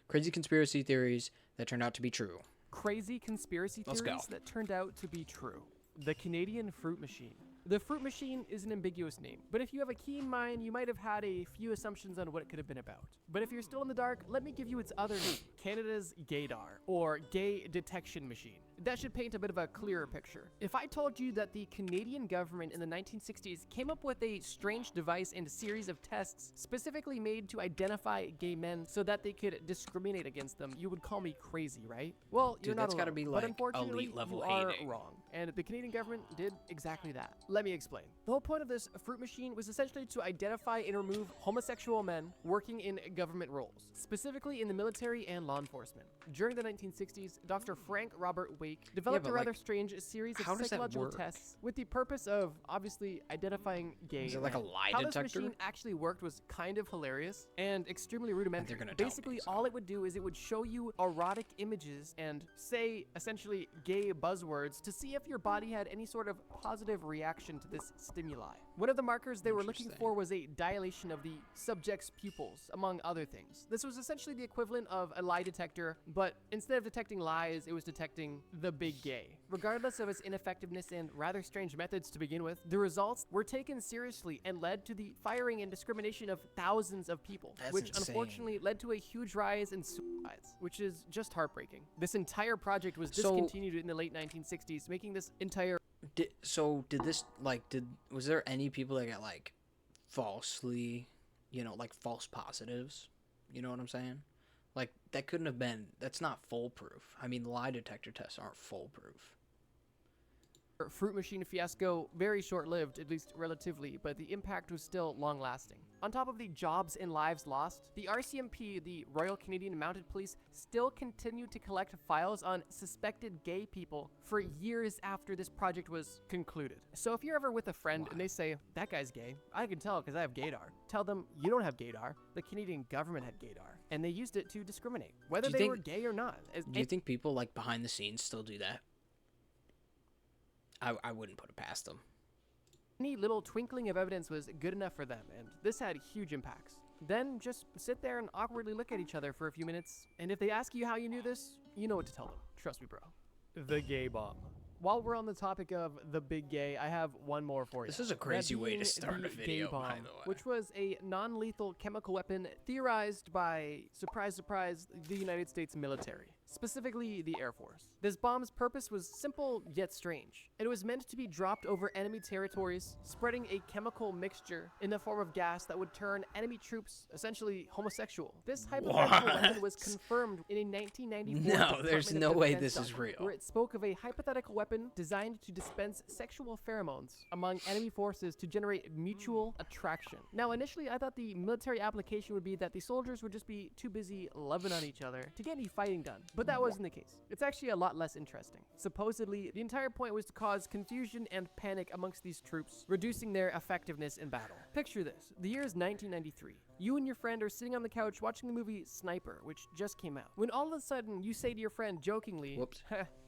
Crazy conspiracy theories that turned out to be true. Crazy conspiracy Let's theories go. that turned out to be true. The Canadian fruit machine. The fruit machine is an ambiguous name, but if you have a keen mind, you might have had a few assumptions on what it could have been about. But if you're still in the dark, let me give you its other name, Canada's gaydar, or gay detection machine. That should paint a bit of a clearer picture. If I told you that the Canadian government in the 1960s came up with a strange device and a series of tests specifically made to identify gay men so that they could discriminate against them, you would call me crazy, right? Well, Dude, you're not that's alone, gotta be, but like, unfortunately, elite level you are hating. wrong. And the Canadian government did exactly that. Let me explain. The whole point of this fruit machine was essentially to identify and remove homosexual men working in government roles, specifically in the military and law enforcement. During the 1960s, Dr. Frank Robert Wake developed but, a rather like, strange series how of does that psychological work? tests with the purpose of obviously identifying gay Is it like a men. lie How detector? this machine actually worked was kind of hilarious and extremely rudimentary. gonna tell me, Basically, so. all it would do is it would show you erotic images and say essentially gay buzzwords to see if your body had any sort of positive reaction to this stimuli. One of the markers they were looking Interesting. for was a dilation of the subject's pupils, among other things. This was essentially the equivalent of a lie detector, but instead of detecting lies, it was detecting the big gay. Regardless of its ineffectiveness and rather strange methods to begin with, the results were taken seriously and led to the firing and discrimination of thousands of people, That's which insane. unfortunately led to a huge rise in suicides, which is just heartbreaking. This entire project was So- discontinued in the late 1960s, making this entire Was there any people that got, like, falsely, like, false positives? You know what I'm saying? Like, that couldn't have been, that's not foolproof. I mean, lie detector tests aren't foolproof. fruit machine fiasco very short-lived, at least relatively, but the impact was still long-lasting. On top of the jobs and lives lost, the RCMP, the Royal Canadian Mounted Police, still continued to collect files on suspected gay people for years after this project was concluded. So if you're ever with a friend and they say, that guy's gay, I can tell because I have gaydar, tell them you don't have gaydar, the Canadian government had gaydar, and they used it to discriminate, whether Do you they think- were gay or not. Do you think people, like, behind the scenes still do that? I wouldn't put it past them. Any little twinkling of evidence was good enough for them, and this had huge impacts. Then just sit there and awkwardly look at each other for a few minutes, and if they ask you how you knew this, you know what to tell them. Trust me, bro. The gay bomb. While we're on the topic of the big gay, I have one more for you. This is a That crazy way to being start the a video, gay bomb, by the way. which was a non-lethal chemical weapon theorized by, surprise, surprise, the United States military, specifically the Air Force. This bomb's purpose was simple yet strange. It was meant to be dropped over enemy territories, spreading a chemical mixture in the form of gas that would turn enemy troops essentially homosexual. This hypothetical weapon was confirmed in a 1994 No, there's Department no of way Defense this is document, real. where it spoke of a hypothetical weapon designed to dispense sexual pheromones among enemy forces to generate mutual attraction. Now, initially, I thought the military application would be that the soldiers would just be too busy loving on each other to get any fighting done, but that wasn't the case. It's actually a lot less interesting. Supposedly, the entire point was to cause confusion and panic amongst these troops, reducing their effectiveness in battle. Picture this. The year is 1993. You and your friend are sitting on the couch watching the movie Sniper, which just came out. When all of a sudden, you say to your friend jokingly, Whoops.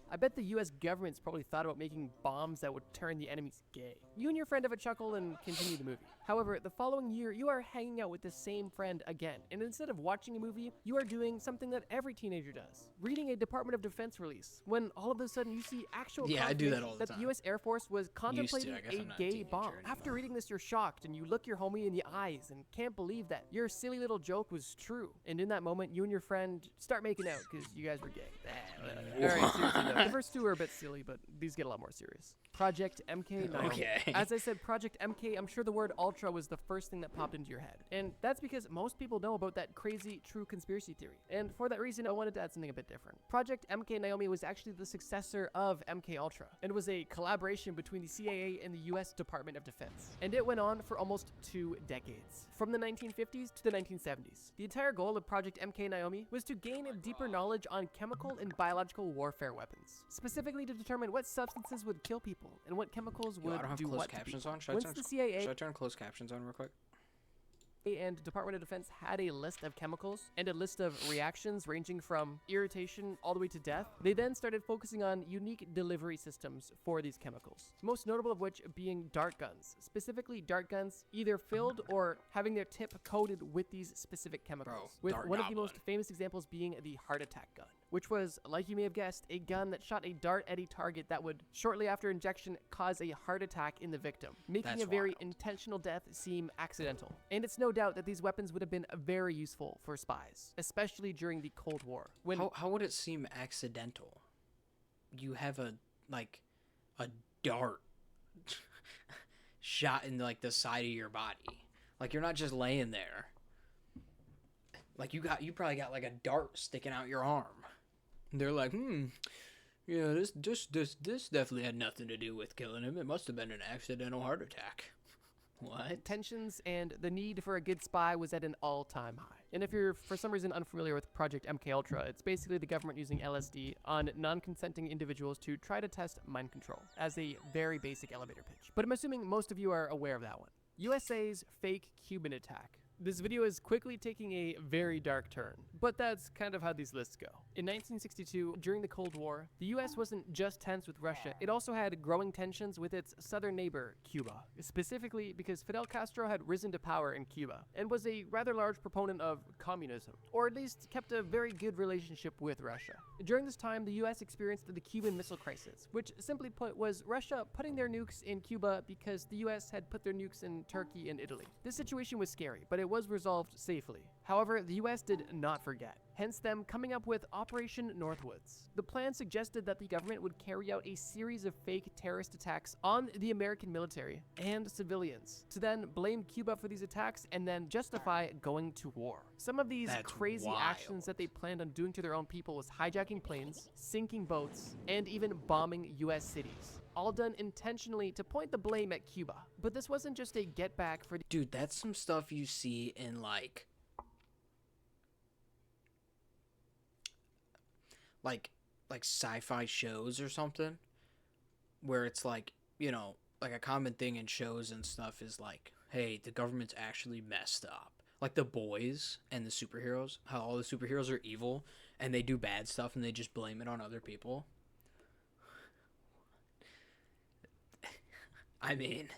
I bet the US government's probably thought about making bombs that would turn the enemies gay. You and your friend have a chuckle and continue the movie. However, the following year, you are hanging out with the same friend again, and instead of watching a movie, you are doing something that every teenager does. Reading a Department of Defense release, when all of a sudden you see actual Yeah, I do that confirmation all the that time. the US Air Force was contemplating I guess a I'm not a gay teenager bomb. anymore. After reading this, you're shocked, and you look your homie in the eyes and can't believe that your silly little joke was true. And in that moment, you and your friend start making out because you guys were gay. Alright, seriously though, the first two are a bit silly, but these get a lot more serious. Project MK9. Okay. As I said, Project MK, I'm sure the word ultra was the first thing that popped into your head. And that's because most people know about that crazy true conspiracy theory. And for that reason, I wanted to add something a bit different. Project MK Naomi was actually the successor of MK Ultra, and was a collaboration between the CIA and the US Department of Defense. And it went on for almost 2 decades, from the 1950s to the 1970s. The entire goal of Project MK Naomi was to gain a deeper knowledge on chemical and biological warfare weapons, specifically to determine what substances would kill people and what chemicals Yo, would I don't have do closed what to captions people. on. Should Once I the turn CIA should I turn closed captions on real quick? and Department of Defense had a list of chemicals and a list of reactions ranging from irritation all the way to death, they then started focusing on unique delivery systems for these chemicals. Most notable of which being dart guns, specifically dart guns either filled or having their tip coated with these specific chemicals, with one of the most famous examples being the heart attack gun, which was, like you may have guessed, a gun that shot a dart at a target that would, shortly after injection, cause a heart attack in the victim, making a very intentional death seem accidental. And it's no doubt that these weapons would have been very useful for spies, especially during the Cold War. When how would it seem accidental? You have a dart shot in like the side of your body. Like, you're not just laying there. Like, you probably got like a dart sticking out your arm. They're like, yeah, this definitely had nothing to do with killing him. It must have been an accidental heart attack. What? Tensions and the need for a good spy was at an all-time high. And if you're for some reason unfamiliar with Project MKUltra, it's basically the government using LSD on non-consenting individuals to try to test mind control as a very basic elevator pitch. But I'm assuming most of you are aware of that one. USA's fake Cuban attack. This video is quickly taking a very dark turn, but that's kind of how these lists go. In 1962, during the Cold War, the US wasn't just tense with Russia, it also had growing tensions with its southern neighbor, Cuba, specifically because Fidel Castro had risen to power in Cuba and was a rather large proponent of communism, or at least kept a very good relationship with Russia. During this time, the US experienced the Cuban Missile Crisis, which simply put was Russia putting their nukes in Cuba because the US had put their nukes in Turkey and Italy. This situation was scary, but it was resolved safely. However, the US did not forget, hence them coming up with Operation Northwoods. The plan suggested that the government would carry out a series of fake terrorist attacks on the American military and civilians, to then blame Cuba for these attacks and then justify going to war. Some of these crazy actions that they planned on doing to their own people was hijacking planes, sinking boats, and even bombing US cities. All done intentionally to point the blame at Cuba. But this wasn't just a get back for Dude, that's some stuff you see in like sci-fi shows or something, where it's like, you know, like a common thing in shows and stuff is like, hey, the government's actually messed up. Like The Boys and the superheroes, how all the superheroes are evil and they do bad stuff and they just blame it on other people. I mean,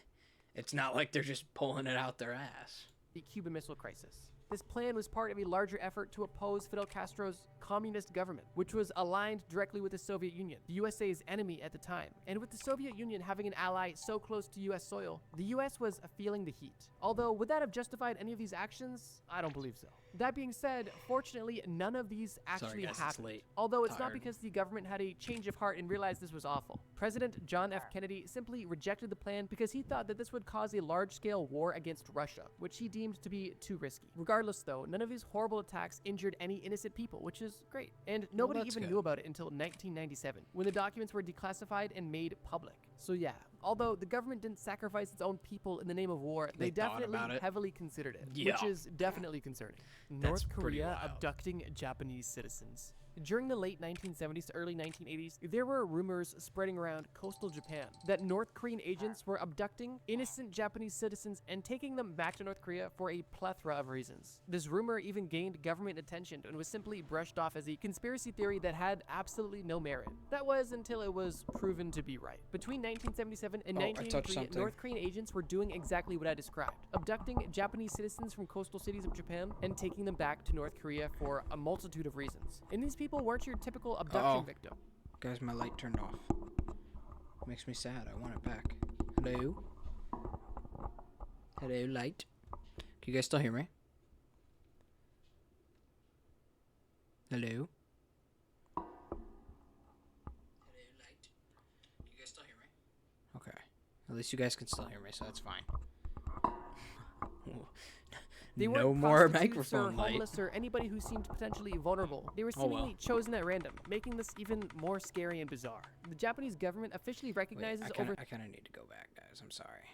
it's not like they're just pulling it out their ass. The Cuban Missile Crisis. This plan was part of a larger effort to oppose Fidel Castro's communist government, which was aligned directly with the Soviet Union, the USA's enemy at the time. And with the Soviet Union having an ally so close to US soil, the US was feeling the heat. Although, would that have justified any of these actions? I don't believe so. That being said, fortunately, none of these actually happened. Although it's not because the government had a change of heart and realized this was awful. President John F. Kennedy simply rejected the plan because he thought that this would cause a large-scale war against Russia, which he deemed to be too risky. Regardless, though, none of these horrible attacks injured any innocent people, which is great. And nobody even knew about it until 1997, when the documents were declassified and made public. So yeah, although the government didn't sacrifice its own people in the name of war, they definitely heavily considered it, which is definitely concerning. North Korea abducting Japanese citizens. During the late 1970s to early 1980s, there were rumors spreading around coastal Japan that North Korean agents were abducting innocent Japanese citizens and taking them back to North Korea for a plethora of reasons. This rumor even gained government attention and was simply brushed off as a conspiracy theory that had absolutely no merit. That was until it was proven to be right. Between 1977 and 1983, North Korean agents were doing exactly what I described, abducting Japanese citizens from coastal cities of Japan and taking them back to North Korea for a multitude of reasons. And these people weren't your typical abduction victim. Guys, my light turned off. Makes me sad. I want it back. Hello? Hello, light. Can you guys still hear me? Hello? Hello, light. Can you guys still hear me? Okay. At least you guys can still hear me, so that's fine. They no weren't more prostitutes microphone or homeless or anybody who seemed potentially vulnerable. They were seemingly chosen at random, making this even more scary and bizarre. The Japanese government officially recognizes I kind of need to go back, guys. I'm sorry.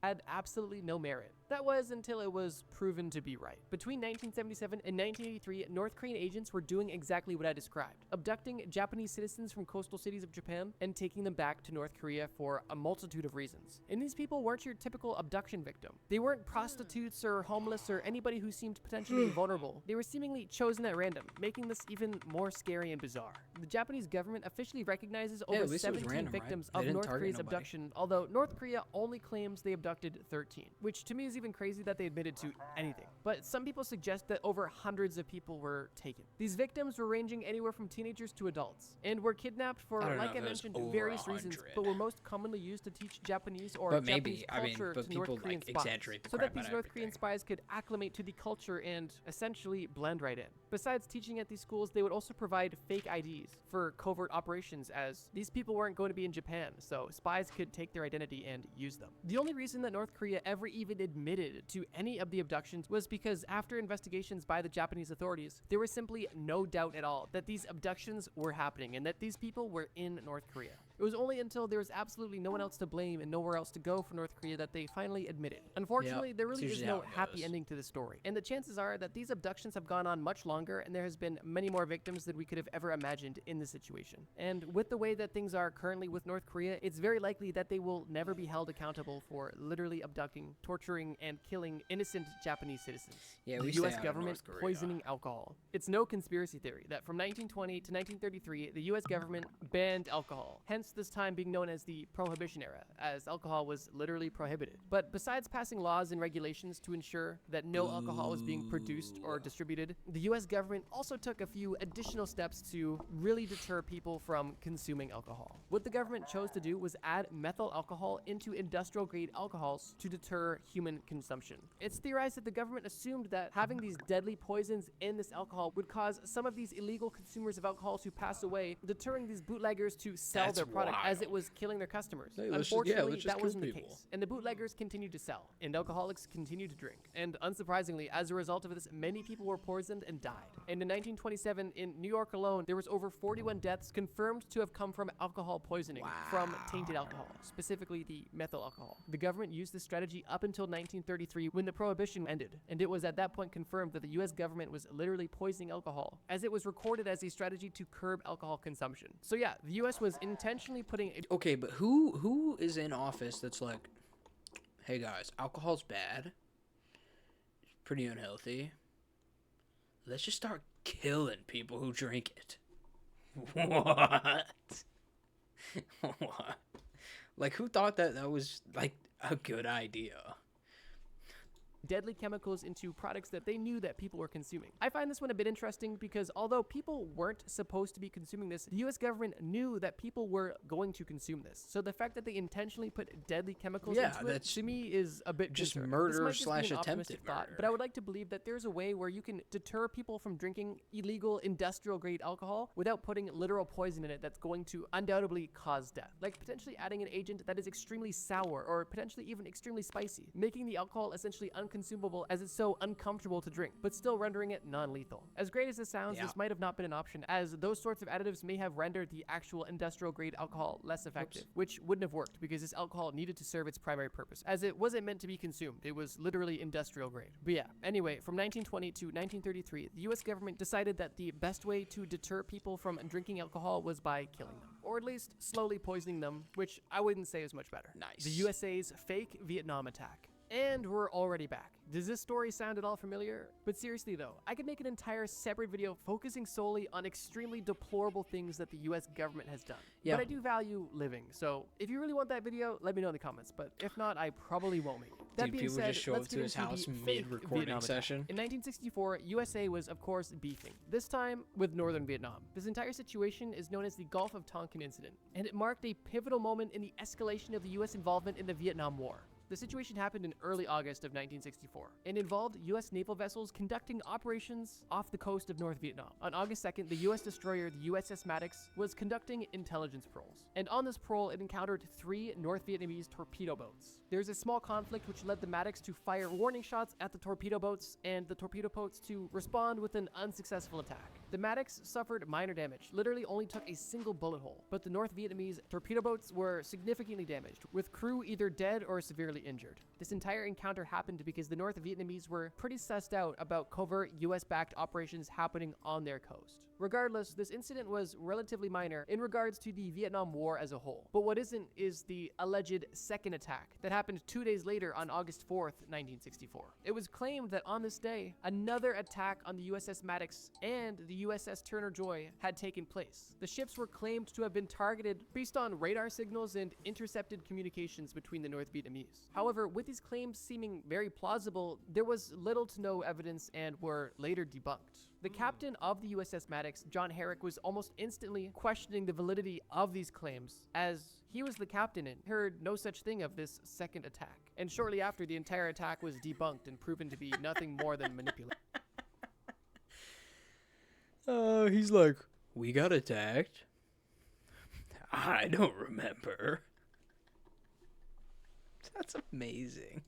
Had absolutely no merit. That was until it was proven to be right. Between 1977 and 1983, North Korean agents were doing exactly what I described, abducting Japanese citizens from coastal cities of Japan and taking them back to North Korea for a multitude of reasons. And these people weren't your typical abduction victim. They weren't prostitutes or homeless or anybody who seemed potentially vulnerable. They were seemingly chosen at random, making this even more scary and bizarre. The Japanese government officially recognizes over 17 victims of North Korea's abduction, although North Korea only claims they abducted 13, which to me is even crazy that they admitted to anything. But some people suggest that over hundreds of people were taken. These victims were ranging anywhere from teenagers to adults, and were kidnapped for, like I mentioned, various reasons, but were most commonly used to teach Japanese or Japanese culture to North Korean spies, so that these North Korean spies could acclimate to the culture and essentially blend right in. Besides teaching at these schools, they would also provide fake IDs for covert operations, as these people weren't going to be in Japan, so spies could take their identity and use them. The only reason that North Korea ever even admitted to any of the abductions was because after investigations by the Japanese authorities, there was simply no doubt at all that these abductions were happening and that these people were in North Korea. It was only until there was absolutely no one else to blame and nowhere else to go for North Korea that they finally admitted. Unfortunately, there really is no happy ending to the story, and the chances are that these abductions have gone on much longer and there has been many more victims than we could have ever imagined in this situation. And with the way that things are currently with North Korea, it's very likely that they will never be held accountable for literally abducting, torturing, and killing innocent Japanese citizens. Yeah, the US government poisoning alcohol. It's no conspiracy theory that from 1920 to 1933, the US government banned alcohol, hence this time being known as the Prohibition era, as alcohol was literally prohibited. But besides passing laws and regulations to ensure that no alcohol was being produced or distributed, the US government also took a few additional steps to really deter people from consuming alcohol. What the government chose to do was add methyl alcohol into industrial grade alcohols to deter human consumption. It's theorized that the government assumed that having these deadly poisons in this alcohol would cause some of these illegal consumers of alcohol to pass away, deterring these bootleggers to sell their product as it was killing their customers. Unfortunately, that wasn't the case, and the bootleggers continued to sell, and alcoholics continued to drink. And unsurprisingly, as a result of this, many people were poisoned and died. And in 1927, in New York alone, there was over 41 deaths confirmed to have come from alcohol poisoning from tainted alcohol, specifically the methyl alcohol. The government used this strategy up until 1933 when the Prohibition ended, and it was at that point confirmed that the US government was literally poisoning alcohol, as it was recorded as a strategy to curb alcohol consumption. So yeah, the US was intentionally putting Okay, but who is in office that's like, hey guys, alcohol's bad, it's pretty unhealthy, let's just start killing people who drink it. What? What? Like, who thought that that was like a good idea? Deadly chemicals into products that they knew that people were consuming. I find this one a bit interesting because although people weren't supposed to be consuming this, the US government knew that people were going to consume this. So the fact that they intentionally put deadly chemicals into it, to me, is a bit just concerned. murder slash attempted murder. But I would like to believe that there's a way where you can deter people from drinking illegal industrial grade alcohol without putting literal poison in it that's going to undoubtedly cause death. Like potentially adding an agent that is extremely sour or potentially even extremely spicy, making the alcohol essentially consumable as it's so uncomfortable to drink, but still rendering it non-lethal. As great as this sounds, this might have not been an option, as those sorts of additives may have rendered the actual industrial grade alcohol less effective, which wouldn't have worked because this alcohol needed to serve its primary purpose, as it wasn't meant to be consumed. It was literally industrial grade. But yeah, anyway, from 1920 to 1933, the US government decided that the best way to deter people from drinking alcohol was by killing them, or at least slowly poisoning them, which I wouldn't say is much better. Nice. The USA's fake Vietnam attack. And we're already back. Does this story sound at all familiar? But seriously though, I could make an entire separate video focusing solely on extremely deplorable things that the US government has done. But I do value living, so if you really want that video, let me know in the comments, but if not, I probably won't make it. That being said, just show up to his house mid-recording session. In 1964, USA was of course beefing, this time with northern Vietnam. This entire situation is known as the Gulf of Tonkin incident, and it marked a pivotal moment in the escalation of the US involvement in the Vietnam War. The situation happened in early August of 1964 and involved U.S. naval vessels conducting operations off the coast of North Vietnam. On August 2nd, the U.S. destroyer, the USS Maddox, was conducting intelligence patrols. And on this patrol, it encountered 3 North Vietnamese torpedo boats. There's a small conflict which led the Maddox to fire warning shots at the torpedo boats and the torpedo boats to respond with an unsuccessful attack. The Maddox suffered minor damage, literally only took a single bullet hole, but the North Vietnamese torpedo boats were significantly damaged, with crew either dead or severely injured. This entire encounter happened because the North Vietnamese were pretty sussed out about covert US-backed operations happening on their coast. Regardless, this incident was relatively minor in regards to the Vietnam War as a whole. But what isn't is the alleged second attack that happened 2 days later on August 4th, 1964. It was claimed that on this day, another attack on the USS Maddox and the USS Turner Joy had taken place. The ships were claimed to have been targeted based on radar signals and intercepted communications between the North Vietnamese. However, with these claims seeming very plausible, there was little to no evidence and were later debunked. The captain of the USS Maddox, John Herrick, was almost instantly questioning the validity of these claims, as he was the captain and heard no such thing of this second attack. And shortly after, the entire attack was debunked and proven to be nothing more than manipulation. He's like, we got attacked? I don't remember. That's amazing.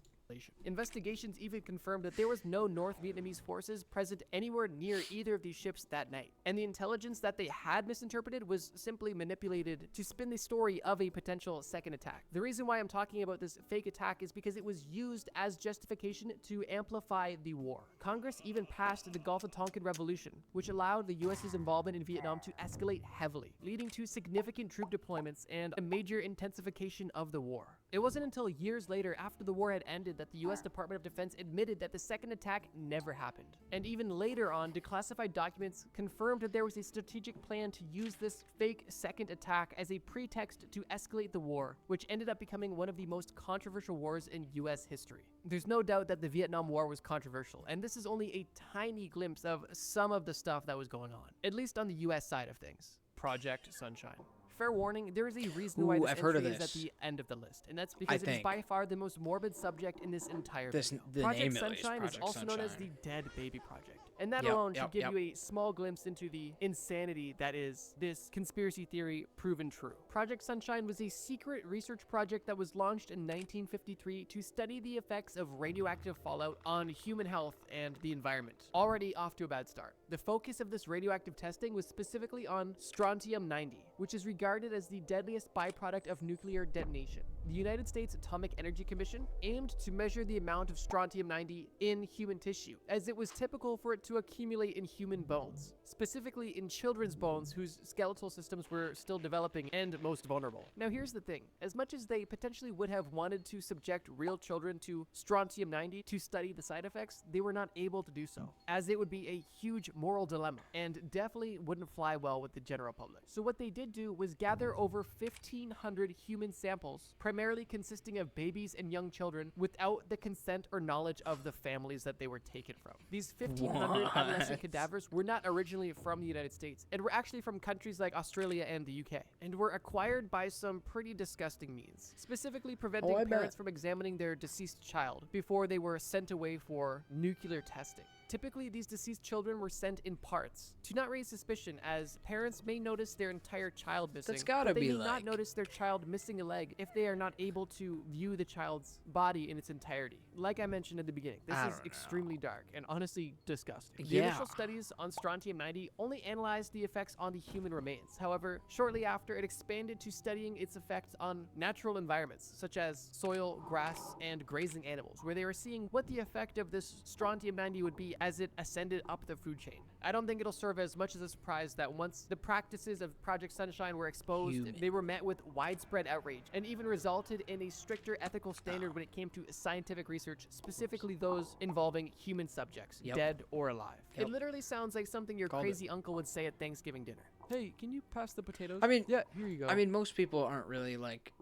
Investigations even confirmed that there was no North Vietnamese forces present anywhere near either of these ships that night, and the intelligence that they had misinterpreted was simply manipulated to spin the story of a potential second attack. The reason why I'm talking about this fake attack is because it was used as justification to amplify the war. Congress even passed the Gulf of Tonkin Revolution, which allowed the US's involvement in Vietnam to escalate heavily, leading to significant troop deployments and a major intensification of the war. It wasn't until years later, after the war had ended, that the US Department of Defense admitted that the second attack never happened. And even later on, declassified documents confirmed that there was a strategic plan to use this fake second attack as a pretext to escalate the war, which ended up becoming one of the most controversial wars in US history. There's no doubt that the Vietnam War was controversial, and this is only a tiny glimpse of some of the stuff that was going on, at least on the US side of things. Project Sunshine. Fair warning, there is a reason why this entry is at the end of the list, and that's because it is by far the most morbid subject in this entire video. Project Sunshine is also known as the Dead Baby Project, and that alone should give you a small glimpse into the insanity that is this conspiracy theory proven true. Project Sunshine was a secret research project that was launched in 1953 to study the effects of radioactive fallout on human health and the environment. Already off to a bad start. The focus of this radioactive testing was specifically on strontium-90, which is regarded as the deadliest byproduct of nuclear detonation. The United States Atomic Energy Commission aimed to measure the amount of strontium-90 in human tissue, as it was typical for it to accumulate in human bones, specifically in children's bones whose skeletal systems were still developing and most vulnerable. Now here's the thing, as much as they potentially would have wanted to subject real children to strontium-90 to study the side effects, they were not able to do so, as it would be a huge moral dilemma and definitely wouldn't fly well with the general public. So what they did do was gather over 1,500 human samples, primarily consisting of babies and young children, without the consent or knowledge of the families that they were taken from. These 1,500 adolescent cadavers were not originally from the United States, and were actually from countries like Australia and the UK, and were acquired by some pretty disgusting means, specifically preventing parents from examining their deceased child before they were sent away for nuclear testing. Typically, these deceased children were sent in parts to not raise suspicion, as parents may notice their entire child missing, but they may not notice their child missing a leg if they are not able to view the child's body in its entirety. Like I mentioned at the beginning, this is extremely dark and honestly disgusting. The initial studies on strontium-90 only analyzed the effects on the human remains. However, shortly after, it expanded to studying its effects on natural environments, such as soil, grass, and grazing animals, where they were seeing what the effect of this strontium-90 would be as it ascended up the food chain. I don't think it'll serve as much as a surprise that once the practices of Project Sunshine were exposed, they were met with widespread outrage and even resulted in a stricter ethical standard when it came to scientific research, specifically those involving human subjects, dead or alive. It literally sounds like something your crazy uncle would say at Thanksgiving dinner. Hey, can you pass the potatoes? I mean, yeah, here you go. I mean, most people aren't really like,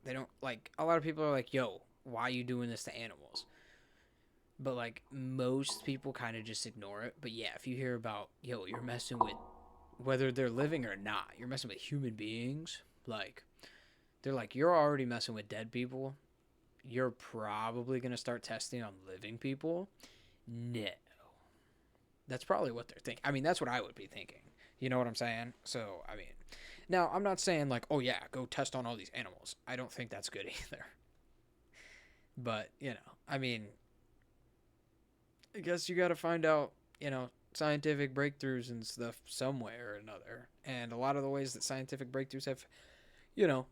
they don't like, a lot of people are like, yo, why are you doing this to animals? But like most people kind of just ignore it. But yeah, if you hear about, yo, you're messing with, whether they're living or not, you're messing with human beings, like they're like, you're already messing with dead people, you're probably going to start testing on living people. No, that's probably what they're thinking. I mean, that's what I would be thinking, you know what I'm saying? So I mean, now I'm not saying like, oh yeah, go test on all these animals. I don't think that's good either. But you know, I mean, I guess you got to find out, you know, scientific breakthroughs and stuff some way or another. And a lot of the ways that scientific breakthroughs have, you know,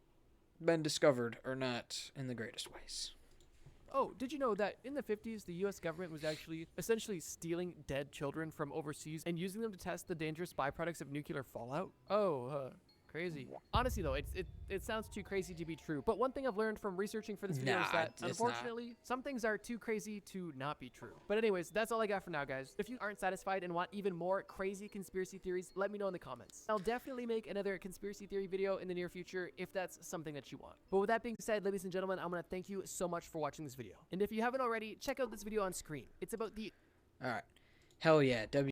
been discovered are not in the greatest ways. Oh, did you know that in the 50s, the US government was actually essentially stealing dead children from overseas and using them to test the dangerous byproducts of nuclear fallout? Oh, crazy. Honestly, though, it sounds too crazy to be true. But one thing I've learned from researching for this video is Nah, that, it's not. unfortunately, some things are too crazy to not be true. But anyways, that's all I got for now, guys. If you aren't satisfied and want even more crazy conspiracy theories, let me know in the comments. I'll definitely make another conspiracy theory video in the near future if that's something that you want. But with that being said, ladies and gentlemen, I'm going to thank you so much for watching this video. And if you haven't already, check out this video on screen. It's about the... All right. Hell yeah.